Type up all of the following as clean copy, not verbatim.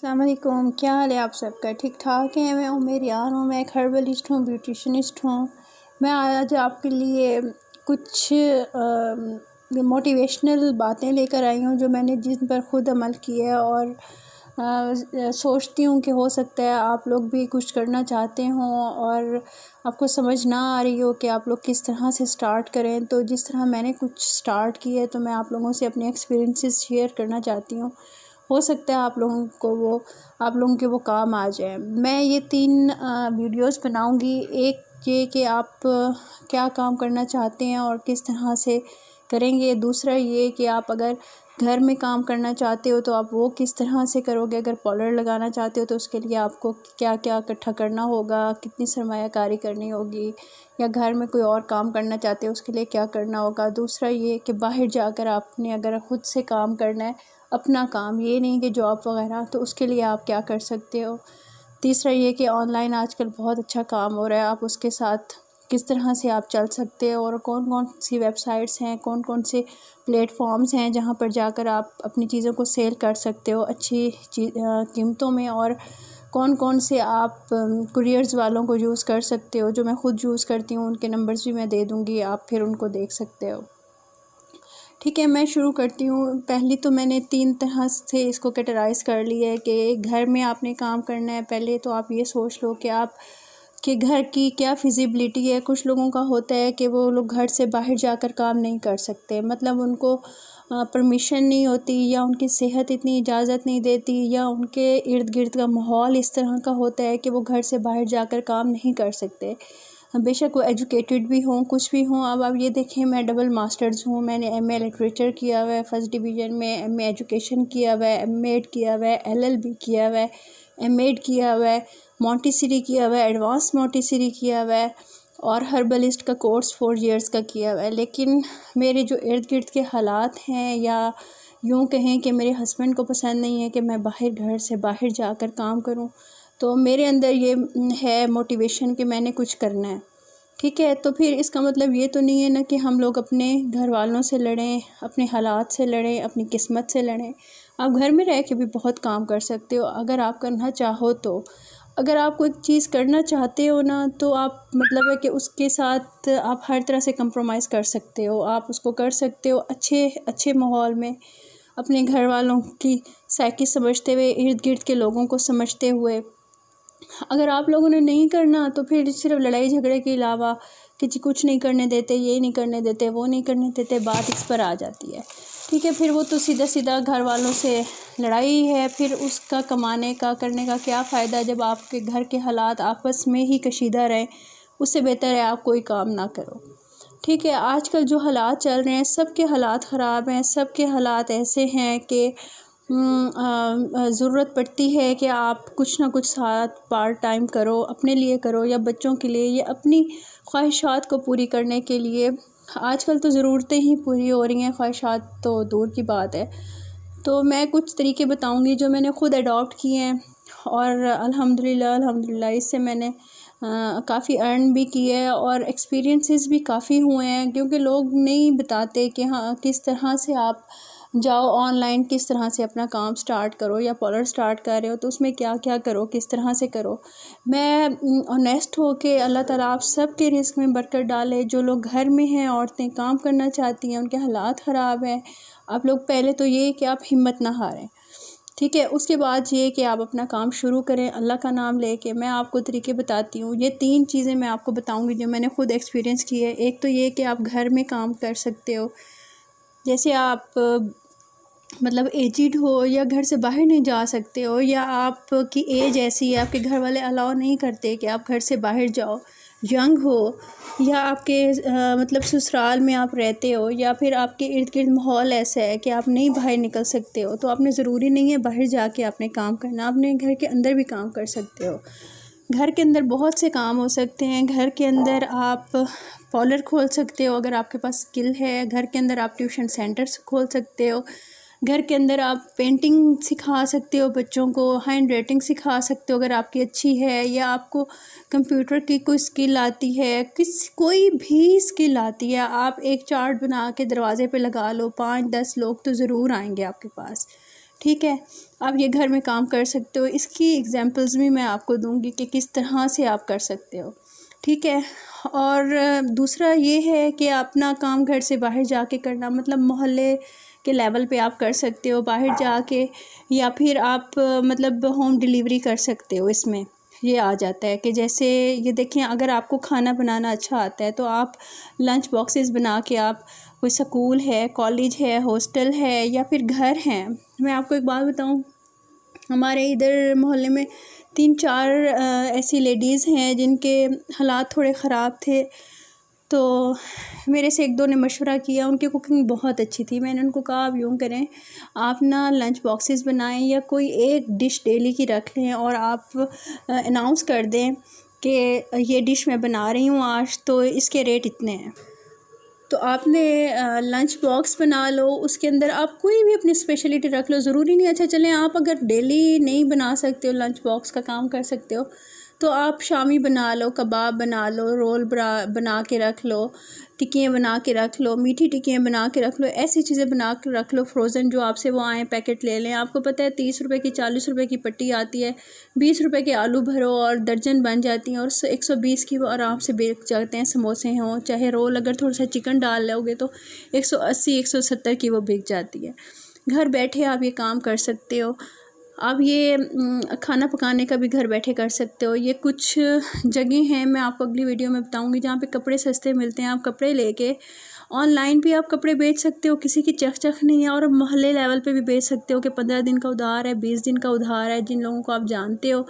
अस्सलाम वालेकुम, क्या हाल है आप सबका? ठीक ठाक है। मैं उमेर यार हूँ। मैं एक हर्बलिस्ट हूँ, ब्यूटिशनिस्ट हूँ। मैं आज आपके लिए कुछ मोटिवेशनल बातें लेकर आई हूँ जो मैंने जिन पर ख़ुद अमल किया है और सोचती हूँ कि हो सकता है आप लोग भी कुछ करना चाहते हों और आपको समझ ना आ रही हो कि आप लोग किस तरह से स्टार्ट करें। तो जिस तरह मैंने कुछ स्टार्ट किया है तो मैं आप लोगों से अपने एक्सपीरियंसेस शेयर करना चाहती हूँ। हो सकता है आप लोगों के वो काम आ जाए। मैं ये 3 वीडियोस बनाऊंगी। एक ये कि आप क्या काम करना चाहते हैं और किस तरह से करेंगे। दूसरा ये कि आप अगर घर में काम करना चाहते हो तो आप वो किस तरह से करोगे। अगर पार्लर लगाना चाहते हो तो उसके लिए आपको क्या क्या इकट्ठा करना होगा, कितनी सरमायाकारी करनी होगी, या घर में कोई और काम करना चाहते हो उसके लिए क्या करना होगा। दूसरा ये कि बाहर जाकर आपने अगर ख़ुद से काम करना है, अपना काम, ये नहीं कि जॉब वगैरह, तो उसके लिए आप क्या कर सकते हो। तीसरा ये कि ऑनलाइन आजकल बहुत अच्छा काम हो रहा है, आप उसके साथ किस तरह से आप चल सकते हो और कौन कौन सी वेबसाइट्स हैं, कौन कौन से प्लेटफॉर्म्स हैं जहां पर जाकर आप अपनी चीज़ों को सेल कर सकते हो अच्छी कीमतों में, और कौन कौन से आप कुरियर्स वालों को यूज़ कर सकते हो जो मैं ख़ुद यूज़ करती हूँ। उनके नंबर्स भी मैं दे दूँगी, आप फिर उनको देख सकते हो। ठीक है, मैं शुरू करती हूँ। पहली तो मैंने 3 तरह से इसको कैटेगराइज़ कर लिया है कि घर में आपने काम करना है। पहले तो आप ये सोच लो कि आप के घर की क्या फिजिबिलिटी है। कुछ लोगों का होता है कि वो लोग घर से बाहर जाकर काम नहीं कर सकते, मतलब उनको परमिशन नहीं होती, या उनकी सेहत इतनी इजाज़त नहीं देती, या उनके इर्द गिर्द का माहौल इस तरह का होता है कि वो घर से बाहर जाकर काम नहीं कर सकते। बेशक वो एजुकेटेड भी हों, कुछ भी हों। अब आप ये देखें, मैं डबल मास्टर्स हूँ। मैंने एमए लिटरेचर किया हुआ है फर्स्ट डिवीज़न में, एमए एजुकेशन किया हुआ है, एमएड किया हुआ है, एलएलबी किया हुआ है, एमएड किया हुआ है, मॉन्टेसरी किया हुआ है, एडवांस मॉन्टेसरी किया हुआ है, और हर्बलिस्ट का कोर्स 4 इयर्स का किया हुआ है। लेकिन मेरे जो इर्द गिर्द के हालात हैं, या यूँ कहें कि मेरे हस्बैंड को पसंद नहीं है कि मैं घर से बाहर जाकर काम करूं, तो मेरे अंदर ये है मोटिवेशन कि मैंने कुछ करना है। ठीक है, तो फिर इसका मतलब ये तो नहीं है ना कि हम लोग अपने घर वालों से लड़ें, अपने हालात से लड़ें, अपनी किस्मत से लड़ें। आप घर में रह के भी बहुत काम कर सकते हो अगर आप करना चाहो तो। अगर आप कोई चीज़ करना चाहते हो ना, तो आप मतलब है कि उसके साथ आप हर तरह से कंप्रोमाइज़ कर सकते हो। आप उसको कर सकते हो अच्छे माहौल में, अपने घर वालों की साइकी समझते हुए, इर्द गिर्द के लोगों को समझते हुए। अगर आप लोगों ने नहीं करना तो फिर सिर्फ लड़ाई झगड़े के अलावा कि जी कुछ नहीं करने देते, ये नहीं करने देते, वो नहीं करने देते, बात इस पर आ जाती है। ठीक है, फिर वो तो सीधा सीधा घर वालों से लड़ाई है। फिर उसका कमाने का, करने का क्या फ़ायदा जब आपके घर के हालात आपस में ही कशीदा रहें। उससे बेहतर है आप कोई काम ना करो। ठीक है, आजकल जो हालात चल रहे हैं, सबके हालात ख़राब हैं। सबके हालात ऐसे हैं कि ज़रूरत पड़ती है कि आप कुछ ना कुछ साथ पार्ट टाइम करो, अपने लिए करो या बच्चों के लिए, या अपनी ख्वाहिशात को पूरी करने के लिए। आजकल तो ज़रूरतें ही पूरी हो रही हैं, ख्वाहिशात तो दूर की बात है। तो मैं कुछ तरीके बताऊंगी जो मैंने ख़ुद अडॉप्ट किए हैं, और अल्हम्दुलिल्लाह इससे मैंने काफ़ी अर्न भी किया है और एक्सपीरियंसेस भी काफ़ी हुए हैं। क्योंकि लोग नहीं बताते कि हाँ किस तरह से आप जाओ ऑनलाइन, किस तरह से अपना काम स्टार्ट करो, या पार्लर स्टार्ट कर रहे हो तो उसमें क्या क्या करो, किस तरह से करो। मैं ऑनेस्ट हो के अल्लाह ताला आप सब के रिस्क में बरकत डाले। जो लोग घर में हैं, औरतें काम करना चाहती हैं, उनके हालात ख़राब हैं, आप लोग पहले तो ये कि आप हिम्मत ना हारें। ठीक है, उसके बाद ये कि आप अपना काम शुरू करें अल्लाह का नाम लेके। मैं आपको तरीके बताती हूँ। ये 3 चीज़ें मैं आपको बताऊँगी जो मैंने ख़ुद एक्सपीरियंस की है। एक तो ये कि आप घर में काम कर सकते हो। जैसे आप मतलब एजिड हो, या घर से बाहर नहीं जा सकते हो, या आपकी एज ऐसी है आपके घर वाले अलाउ नहीं करते कि आप घर से बाहर जाओ, यंग हो, या आपके मतलब ससुराल में आप रहते हो, या फिर आपके इर्द गिर्द माहौल ऐसा है कि आप नहीं बाहर निकल सकते हो, तो आपने ज़रूरी नहीं है बाहर जाके आपने काम करना, आपने घर के अंदर भी काम कर सकते हो। घर के अंदर बहुत से काम हो सकते हैं। घर के अंदर आप पार्लर खोल सकते हो अगर आपके पास स्किल है। घर के अंदर आप ट्यूशन सेंटर्स खोल सकते हो। घर के अंदर आप पेंटिंग सिखा सकते हो बच्चों को, हैंड राइटिंग सिखा सकते हो अगर आपकी अच्छी है, या आपको कंप्यूटर की कोई स्किल आती है, कोई भी स्किल आती है, आप एक चार्ट बना के दरवाजे पे लगा लो, 5-10 लोग तो ज़रूर आएंगे आपके पास। ठीक है। आप ये घर में काम कर सकते हो, इसकी एग्जांपल्स भी मैं आपको दूंगी कि किस तरह से आप कर सकते हो, ठीक है। और दूसरा ये है कि अपना काम घर से बाहर जाके करना, मतलब मोहल्ले के लेवल पे आप कर सकते हो बाहर जाके, या फिर आप मतलब होम डिलीवरी कर सकते हो। इसमें ये आ जाता है कि जैसे ये देखें, अगर आपको खाना बनाना अच्छा आता है तो आप लंच बॉक्सेस बना के आप, कोई स्कूल है, कॉलेज है, हॉस्टल है या फिर घर है। मैं आपको एक बात बताऊं, हमारे इधर मोहल्ले में 3-4 ऐसी लेडीज़ हैं जिनके हालात थोड़े ख़राब थे, तो मेरे से 1-2 ने मशवरा किया। उनकी कुकिंग बहुत अच्छी थी। मैंने उनको कहा आप यूँ करें, आप ना लंच बॉक्सेस बनाएं या कोई एक डिश डेली की रख लें और आप अनाउंस कर दें कि ये डिश मैं बना रही हूँ आज, तो इसके रेट इतने हैं। तो आपने लंच बॉक्स बना लो, उसके अंदर आप कोई भी अपनी स्पेशलिटी रख लो। ज़रूरी नहीं, अच्छा चलें आप अगर डेली नहीं बना सकते हो, लंच बॉक्स का काम कर सकते हो, तो आप शामी बना लो, कबाब बना लो, रोल बना के रख लो, टिक्कियाँ बना के रख लो, मीठी टिक्कियाँ बना के रख लो, ऐसी चीज़ें बना के रख लो फ्रोज़न, जो आपसे वो आएँ पैकेट ले लें। आपको पता है 30 रुपए की 40 रुपए की पट्टी आती है, 20 रुपए के आलू भरो और दर्जन बन जाती हैं, और 120 की वो आराम से बिक जाते हैं। समोसे हों चाहे रोल, अगर थोड़ा सा चिकन डाल लोगे तो 180-170 की वो बिक जाती है। घर बैठे आप ये काम कर सकते हो। आप ये खाना पकाने का भी घर बैठे कर सकते हो। ये कुछ जगह हैं, मैं आपको अगली वीडियो में बताऊंगी, जहाँ पे कपड़े सस्ते मिलते हैं। आप कपड़े लेके ऑनलाइन भी आप कपड़े बेच सकते हो, किसी की चख नहीं है। और मोहल्ले लेवल पे भी बेच सकते हो कि 15 दिन का उधार है, 20 दिन का उधार है। जिन लोगों को आप जानते हो,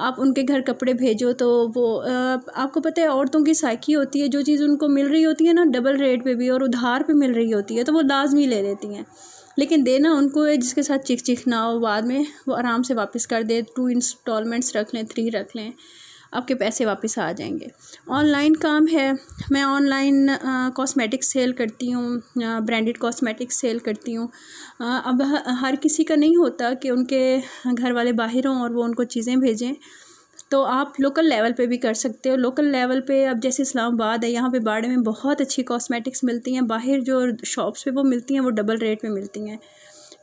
आप उनके घर कपड़े भेजो, तो वो आपको पता है औरतों की साइकी होती है, जो चीज़ उनको मिल रही होती है ना डबल रेट पे भी और उधार पे मिल रही होती है, तो वो लाजमी ले लेती हैं। लेकिन देना उनको है जिसके साथ चिक ना हो, बाद में वो आराम से वापस कर दे। 2 इंस्टॉलमेंट्स रख लें, 3 रख लें, आपके पैसे वापस आ जाएंगे। ऑनलाइन काम है, मैं ऑनलाइन कॉस्मेटिक्स सेल करती हूँ, ब्रांडेड कॉस्मेटिक्स सेल करती हूँ। अब हर किसी का नहीं होता कि उनके घर वाले बाहर हों और वो उनको चीज़ें भेजें, तो आप लोकल लेवल पे भी कर सकते हो। लोकल लेवल पे अब जैसे इस्लामाबाद है, यहाँ पे बाड़े में बहुत अच्छी कॉस्मेटिक्स मिलती हैं। बाहर जो शॉप्स पे वो मिलती हैं वो डबल रेट पे मिलती हैं,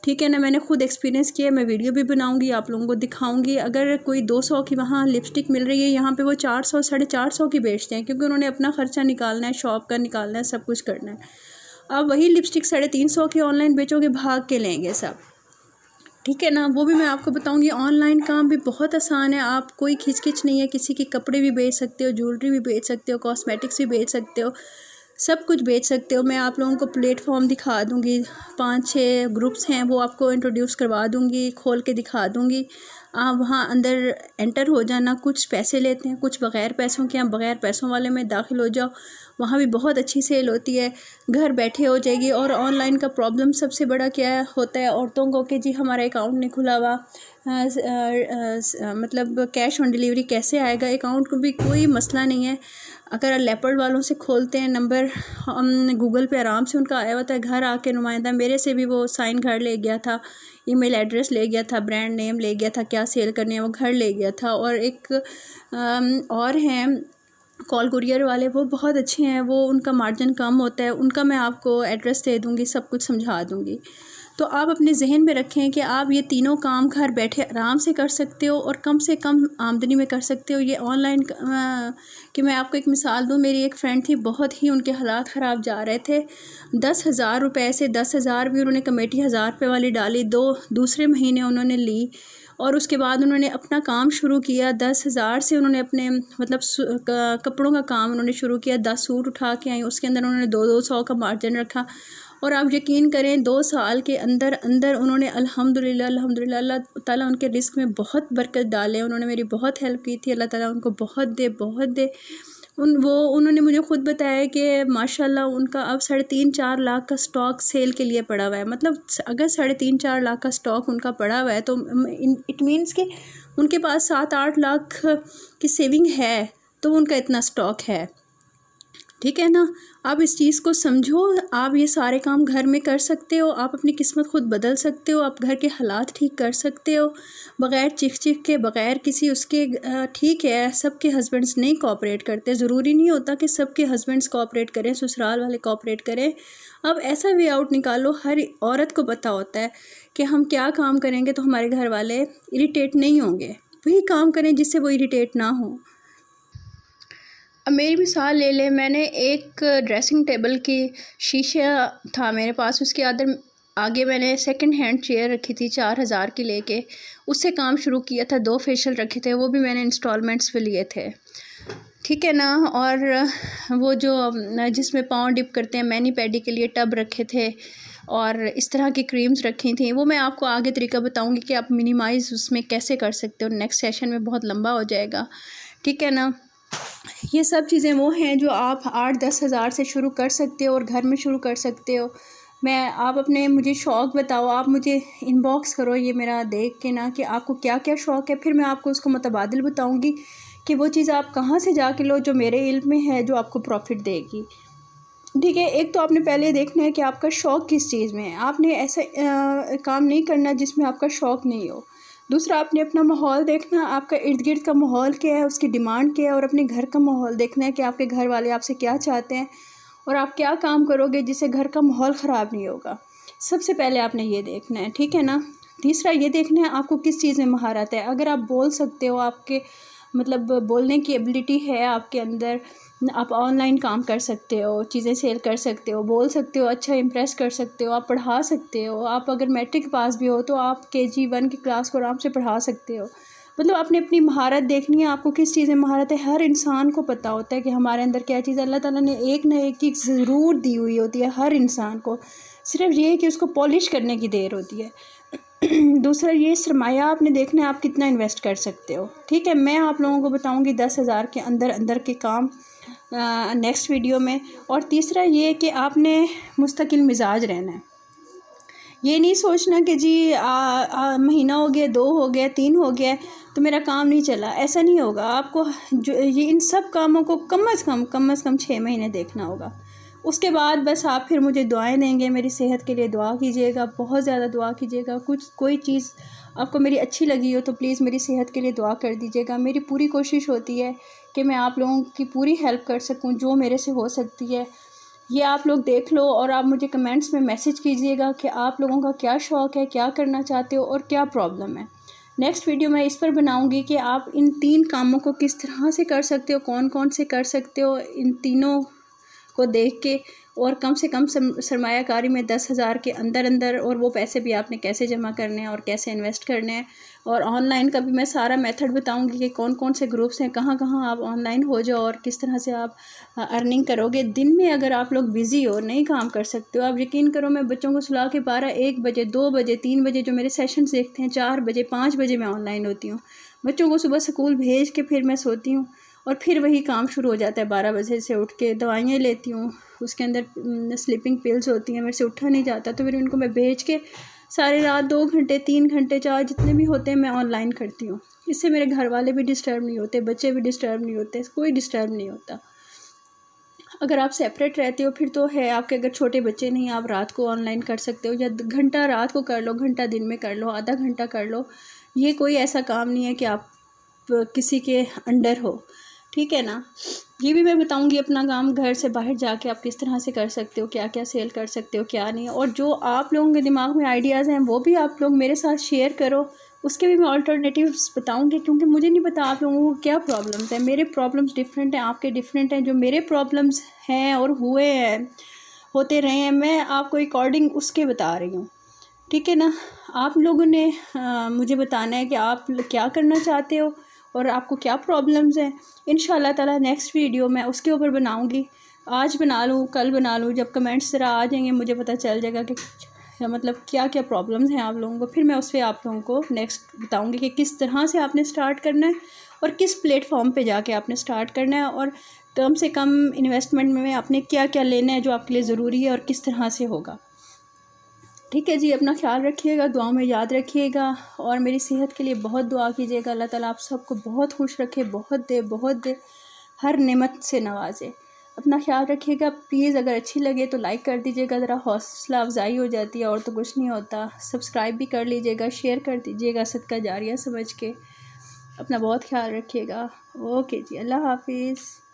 ठीक है ना। मैंने खुद एक्सपीरियंस किया, मैं वीडियो भी बनाऊंगी, आप लोगों को दिखाऊंगी। अगर कोई 200 की वहाँ लिपस्टिक मिल रही है, यहाँ पे वो 400 450 की बेचते हैं, क्योंकि उन्होंने अपना ख़र्चा निकालना है, शॉप का निकालना है, सब कुछ करना है। अब वही लिपस्टिक 350 की ऑनलाइन बेचोगे, भाग के लेंगे सब, ठीक है ना। वो भी मैं आपको बताऊंगी। ऑनलाइन काम भी बहुत आसान है, आप कोई खिचकिच नहीं है, किसी के कपड़े भी बेच सकते हो, ज्वेलरी भी बेच सकते हो, कॉस्मेटिक्स भी बेच सकते हो, सब कुछ बेच सकते हो। मैं आप लोगों को प्लेटफॉर्म दिखा दूंगी, 5-6 ग्रुप्स हैं, वो आपको इंट्रोड्यूस करवा दूंगी, खोल के दिखा दूंगी। आप वहाँ अंदर एंटर हो जाना। कुछ पैसे लेते हैं, कुछ बग़ैर पैसों के। आप बग़ैर पैसों वाले में दाखिल हो जाओ, वहाँ भी बहुत अच्छी सेल होती है, घर बैठे हो जाएगी। और ऑनलाइन का प्रॉब्लम सबसे बड़ा क्या होता है औरतों को, कि जी हमारा अकाउंट नहीं खुला हुआ, मतलब कैश ऑन डिलीवरी कैसे आएगा। अकाउंट को भी कोई मसला नहीं है, अगर लेपर्ड वालों से खोलते हैं नंबर, हम गूगल पे आराम से उनका आया होता है। घर आके नुमाइंदा मेरे से भी वो साइन घर ले गया था, ईमेल एड्रेस ले गया था, ब्रांड नेम ले गया था, क्या सेल करने है वो घर ले गया था। और एक और हैं कॉल कुरियर वाले, वो बहुत अच्छे हैं, वो उनका मार्जिन कम होता है, उनका मैं आपको एड्रेस दे दूँगी, सब कुछ समझा दूँगी। तो आप अपने जहन में रखें कि आप ये तीनों काम घर बैठे आराम से कर सकते हो और कम से कम आमदनी में कर सकते हो। ये ऑनलाइन कि मैं आपको एक मिसाल दूँ, मेरी एक फ़्रेंड थी, बहुत ही उनके हालात ख़राब जा रहे थे। 10,000 रुपये से 10,000 भी उन्होंने कमेटी 1000 रुपये वाली डाली, दूसरे महीने उन्होंने ली, और उसके बाद उन्होंने अपना काम शुरू किया। 10,000 से उन्होंने अपने मतलब कपड़ों का काम उन्होंने शुरू किया। 10 सूट उठा के आई, उसके अंदर उन्होंने 200 का मार्जिन रखा, और आप यकीन करें 2 साल के अंदर अंदर उन्होंने अल्हम्दुलिल्लाह अल्लाह ताला उनके रिस्क में बहुत बरकत डाले। उन्होंने मेरी बहुत हेल्प की थी, अल्लाह ताला उनको बहुत दे। उन्होंने मुझे ख़ुद बताया कि माशाल्लाह उनका अब 3.5-4 लाख का स्टॉक सेल के लिए पड़ा हुआ है। मतलब अगर 3.5-4 लाख का स्टॉक उनका पड़ा हुआ है, तो इट मीन्स कि उनके पास 7-8 लाख की सेविंग है, तो उनका इतना स्टॉक है। ठीक है ना। आप इस चीज़ को समझो, आप ये सारे काम घर में कर सकते हो, आप अपनी किस्मत खुद बदल सकते हो, आप घर के हालात ठीक कर सकते हो बग़ैर चिख के, बग़ैर किसी उसके। ठीक है, सबके हस्बैंड्स नहीं कोऑपरेट करते, ज़रूरी नहीं होता कि सबके हस्बैंड्स कोऑपरेट करें, ससुराल वाले कोऑपरेट करें। अब ऐसा वे आउट निकालो, हर औरत को पता होता है कि हम क्या काम करेंगे तो हमारे घर वाले इरिटेट नहीं होंगे, वही काम करें जिससे वो इरिटेट ना हो। अब मेरी मिसाल ले लें, मैंने एक ड्रेसिंग टेबल की शीशा था मेरे पास, उसके आगे मैंने सेकंड हैंड चेयर रखी थी 4000 की लेके, उससे काम शुरू किया था। 2 फेशियल रखे थे, वो भी मैंने इंस्टॉलमेंट्स पे लिए थे, ठीक है ना। और वो जो जिसमें पाँव डिप करते हैं, मैनी पैडी के लिए टब रखे थे और इस तरह की क्रीम्स रखी थी। वो मैं आपको आगे तरीका बताऊंगी कि आप मिनिमाइज़ उसमें कैसे कर सकते हो, नेक्स्ट सेशन में बहुत लंबा हो जाएगा, ठीक है ना। ये सब चीज़ें वो हैं जो आप 8-10 हज़ार से शुरू कर सकते हो और घर में शुरू कर सकते हो। आप अपने मुझे शौक़ बताओ, आप मुझे इनबॉक्स करो ये मेरा देख के ना कि आपको क्या क्या शौक़ है, फिर मैं आपको उसको मुतबादिल बताऊंगी कि वो चीज़ आप कहाँ से जाके लो जो मेरे इल्म में है, जो आपको प्रॉफिट देगी, ठीक है। एक तो आपने पहले देखना है कि आपका शौक़ किस चीज़ में है, आपने ऐसा काम नहीं करना जिसमें आपका शौक़ नहीं हो। दूसरा, आपने अपना माहौल देखना, आपका इर्द गिर्द का माहौल क्या है, उसकी डिमांड क्या है, और अपने घर का माहौल देखना है कि आपके घर वाले आपसे क्या चाहते हैं और आप क्या काम करोगे जिससे घर का माहौल ख़राब नहीं होगा। सबसे पहले आपने ये देखना है, ठीक है ना। तीसरा ये देखना है आपको किस चीज़ में महारत है। अगर आप बोल सकते हो, आपके मतलब बोलने की एबिलिटी है आपके अंदर, आप ऑनलाइन काम कर सकते हो, चीज़ें सेल कर सकते हो, बोल सकते हो, अच्छा इम्प्रेस कर सकते हो, आप पढ़ा सकते हो, आप अगर मैट्रिक पास भी हो तो आप KG 1 की क्लास को आराम से पढ़ा सकते हो। मतलब आपने अपनी महारत देखनी है, आपको किस चीज़ में महारत है। हर इंसान को पता होता है कि हमारे अंदर क्या चीज़ है। अल्लाह ताला ने एक ना एक चीज़ ज़रूर दी हुई होती है हर इंसान को, सिर्फ ये है कि उसको पॉलिश करने की देर होती है। दूसरा, ये सरमाया आपने देखना है आप कितना इन्वेस्ट कर सकते हो, ठीक है। मैं आप लोगों को बताऊंगी 10 हज़ार के अंदर अंदर के काम नेक्स्ट वीडियो में। और तीसरा ये कि आपने मुस्तकिल मिजाज रहना है। ये नहीं सोचना कि जी महीना हो गया, 2 हो गया, 3 हो गया तो मेरा काम नहीं चला, ऐसा नहीं होगा। आपको जो ये इन सब कामों को कम से कम 6 महीने देखना होगा। उसके बाद बस आप फिर मुझे दुआएं देंगे, मेरी सेहत के लिए दुआ कीजिएगा, बहुत ज़्यादा दुआ कीजिएगा। कोई चीज़ आपको मेरी अच्छी लगी हो तो प्लीज़ मेरी सेहत के लिए दुआ कर दीजिएगा। मेरी पूरी कोशिश होती है कि मैं आप लोगों की पूरी हेल्प कर सकूं, जो मेरे से हो सकती है। ये आप लोग देख लो और आप मुझे कमेंट्स में मैसेज कीजिएगा कि आप लोगों का क्या शौक़ है, क्या करना चाहते हो और क्या प्रॉब्लम है। नेक्स्ट वीडियो मैं इस पर बनाऊंगी कि आप इन 3 कामों को किस तरह से कर सकते हो, कौन कौन से कर सकते हो, इन तीनों को देख के, और कम से कम सरमायाकारी में 10 हज़ार के अंदर अंदर, और वो पैसे भी आपने कैसे जमा करने हैं और कैसे इन्वेस्ट करने हैं। और ऑनलाइन का भी मैं सारा मेथड बताऊंगी कि कौन कौन से ग्रुप्स हैं, कहाँ कहाँ आप ऑनलाइन हो जाओ और किस तरह से आप अर्निंग करोगे। दिन में अगर आप लोग बिज़ी हो, नहीं काम कर सकते हो, आप यकीन करो मैं बच्चों को सुला के 12-1 बजे, 2 बजे, 3 बजे जो मेरे सेशंस देखते हैं, 4 बजे, 5 बजे मैं ऑनलाइन होती हूँ। बच्चों को सुबह स्कूल भेज के फिर मैं सोती हूँ और फिर वही काम शुरू हो जाता है। 12 बजे से उठ के दवाइयाँ लेती हूँ, उसके अंदर स्लीपिंग पिल्स होती हैं, मेरे से उठा नहीं जाता, तो फिर उनको मैं भेज के सारी रात 2 घंटे, 3 घंटे, 4 जितने भी होते हैं मैं ऑनलाइन करती हूँ। इससे मेरे घर वाले भी डिस्टर्ब नहीं होते, बच्चे भी डिस्टर्ब नहीं होते, कोई डिस्टर्ब नहीं होता। अगर आप सेपरेट रहते हो फिर तो है, आपके अगर छोटे बच्चे नहीं, आप रात को ऑनलाइन कर सकते हो, या घंटा रात को कर लो, घंटा दिन में कर लो, आधा घंटा कर लो। ये कोई ऐसा काम नहीं है कि आप किसी के अंडर हो, ठीक है ना। ये भी मैं बताऊंगी अपना काम घर से बाहर जाके आप किस तरह से कर सकते हो, क्या क्या सेल कर सकते हो, क्या नहीं। और जो आप लोगों के दिमाग में आइडियाज़ हैं वो भी आप लोग मेरे साथ शेयर करो, उसके भी मैं अल्टरनेटिव्स बताऊंगी, क्योंकि मुझे नहीं पता आप लोगों को क्या प्रॉब्लम्स हैं। मेरे प्रॉब्लम्स डिफरेंट हैं, आपके डिफरेंट हैं। जो मेरे प्रॉब्लम्स हैं और हुए हैं, होते रहे हैं, मैं आपको अकॉर्डिंग उसके बता रही हूँ, ठीक है ना। आप लोगों ने मुझे बताना है कि आप क्या करना चाहते हो और आपको क्या प्रॉब्लम्स हैं। इंशाल्लाह ताला नेक्स्ट वीडियो मैं उसके ऊपर बनाऊंगी। आज बना लूँ, कल बना लूँ, जब कमेंट्स ज़रा आ जाएंगे मुझे पता चल जाएगा कि मतलब क्या क्या प्रॉब्लम्स हैं आप लोगों को, फिर मैं उस पर आप लोगों को नेक्स्ट बताऊंगी कि किस तरह से आपने स्टार्ट करना है और किस प्लेटफॉर्म पे जाके आपने स्टार्ट करना है, और कम से कम इन्वेस्टमेंट में आपने क्या क्या लेना है जो आपके लिए ज़रूरी है और किस तरह से होगा। ठीक है जी, अपना ख्याल रखिएगा, दुआ में याद रखिएगा और मेरी सेहत के लिए बहुत दुआ कीजिएगा। अल्लाह ताला आप सबको बहुत खुश रखे, बहुत दे, हर नेमत से नवाजे। अपना ख्याल रखिएगा प्लीज़। अगर अच्छी लगे तो लाइक कर दीजिएगा, ज़रा हौसला अफजाई हो जाती है और तो कुछ नहीं होता। सब्सक्राइब भी कर लीजिएगा, शेयर कर दीजिएगा सदका जारिया समझ के। अपना बहुत ख्याल रखिएगा। ओके जी, अल्लाह हाफिज़।